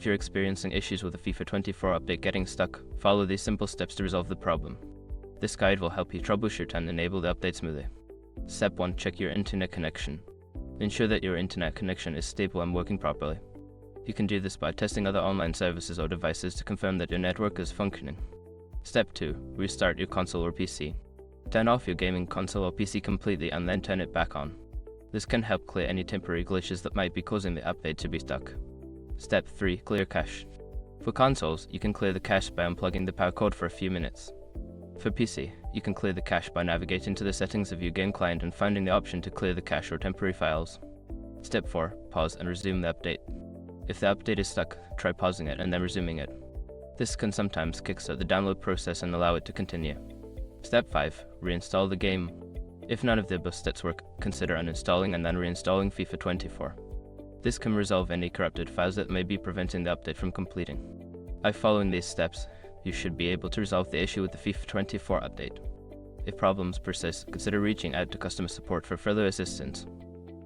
If you're experiencing issues with the FIFA 24 update getting stuck, follow these simple steps to resolve the problem. This guide will help you troubleshoot and enable the update smoothly. Step 1. Check your internet connection. Ensure that your internet connection is stable and working properly. You can do this by testing other online services or devices to confirm that your network is functioning. Step 2. Restart your console or PC. Turn off your gaming console or PC completely and then turn it back on. This can help clear any temporary glitches that might be causing the update to be stuck. Step 3. Clear cache. For consoles, you can clear the cache by unplugging the power cord for a few minutes. For PC, you can clear the cache by navigating to the settings of your game client and finding the option to clear the cache or temporary files. Step 4. Pause and resume the update. If the update is stuck, try pausing it and then resuming it. This can sometimes kickstart the download process and allow it to continue. Step 5. Reinstall the game. If none of the above steps work, consider uninstalling and then reinstalling FIFA 24. This can resolve any corrupted files that may be preventing the update from completing. By following these steps, you should be able to resolve the issue with the FIFA 24 update. If problems persist, consider reaching out to customer support for further assistance.